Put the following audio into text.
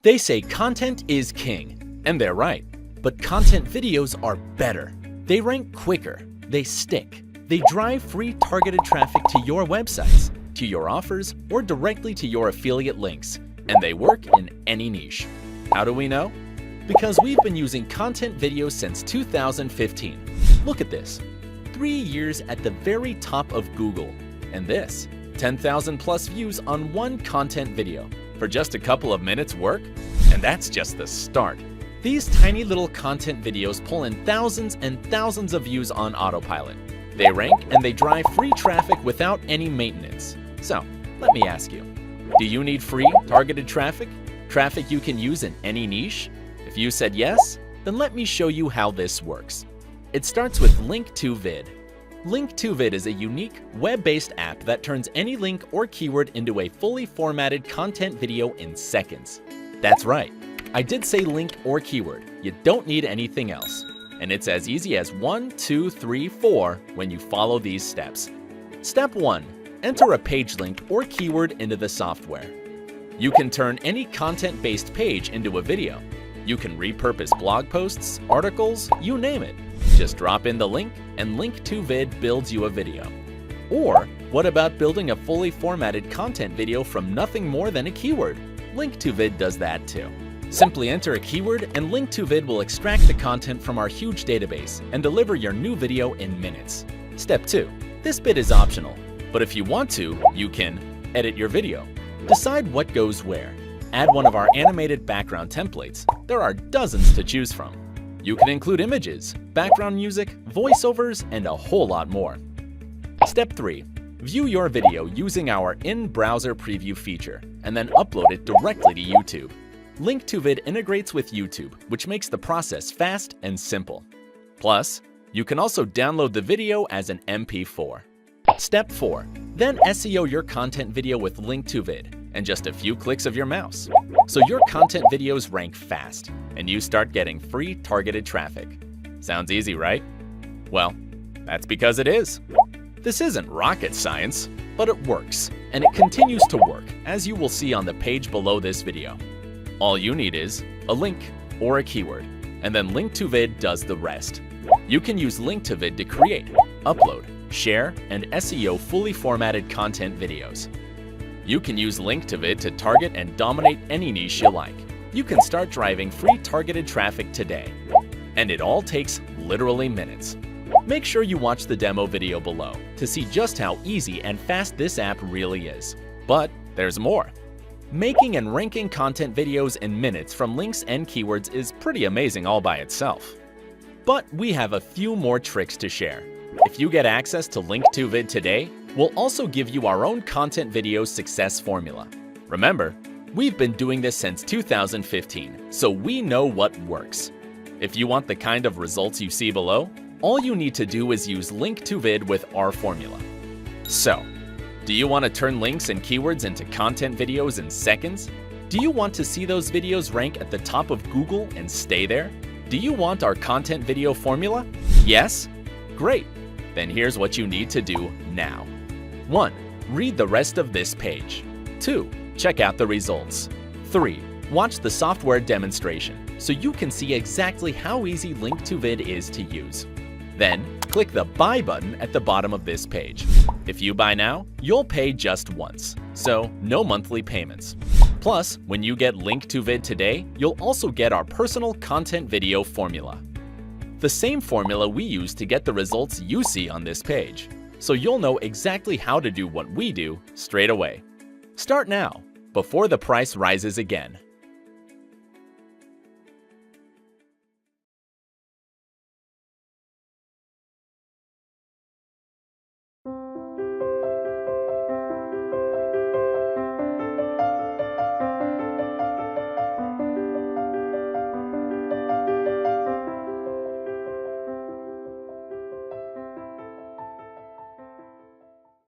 They say content is king, and they're right. But content videos are better. They rank quicker, they stick, they drive free targeted traffic to your websites, to your offers, or directly to your affiliate links, and they work in any niche. How do we know? Because we've been using content videos since 2015. Look at this. 3 years at the very top of Google. And this, 10,000 plus views on one content video for just a couple of minutes work? And that's just the start. These tiny little content videos pull in thousands and thousands of views on autopilot. They rank and they drive free traffic without any maintenance. So, let me ask you, do you need free targeted traffic? Traffic you can use in any niche? If you said yes, then let me show you how this works. It starts with Link2Vid. Link2Vid is a unique, web-based app that turns any link or keyword into a fully formatted content video in seconds. That's right, I did say link or keyword. You don't need anything else. And it's as easy as 1, 2, 3, 4 when you follow these steps. Step 1. Enter a page link or keyword into the software. You can turn any content-based page into a video. You can repurpose blog posts, articles, you name it. Just drop in the link and Link2Vid builds you a video. Or, what about building a fully formatted content video from nothing more than a keyword? Link2Vid does that too. Simply enter a keyword and Link2Vid will extract the content from our huge database and deliver your new video in minutes. Step 2. This bit is optional, but if you want to, you can edit your video. Decide what goes where. Add one of our animated background templates. There are dozens to choose from. You can include images, background music, voiceovers, and a whole lot more. Step 3. View your video using our in-browser preview feature, and then upload it directly to YouTube. Link2Vid integrates with YouTube, which makes the process fast and simple. Plus, you can also download the video as an MP4. Step 4. Then SEO your content video with Link2Vid, and just a few clicks of your mouse. So your content videos rank fast, and you start getting free targeted traffic. Sounds easy, right? Well, that's because it is. This isn't rocket science, but it works, and it continues to work, as you will see on the page below this video. All you need is a link or a keyword, and then Link2Vid does the rest. You can use Link2Vid to create, upload, share, and SEO fully formatted content videos. You can use Link2Vid to target and dominate any niche you like. You can start driving free targeted traffic today. And it all takes literally minutes. Make sure you watch the demo video below to see just how easy and fast this app really is. But there's more. Making and ranking content videos in minutes from links and keywords is pretty amazing all by itself. But we have a few more tricks to share. If you get access to Link2Vid today, we'll also give you our own content video success formula. Remember, we've been doing this since 2015, so we know what works. If you want the kind of results you see below, all you need to do is use Link2Vid with our formula. So, do you want to turn links and keywords into content videos in seconds? Do you want to see those videos rank at the top of Google and stay there? Do you want our content video formula? Yes? Great! Then here's what you need to do now. 1. Read the rest of this page. 2. Check out the results. 3. Watch the software demonstration so you can see exactly how easy Link2Vid is to use. Then, click the Buy button at the bottom of this page. If you buy now, you'll pay just once, so no monthly payments. Plus, when you get Link2Vid today, you'll also get our personal content video formula. The same formula we use to get the results you see on this page, so you'll know exactly how to do what we do straight away. Start now, before the price rises again.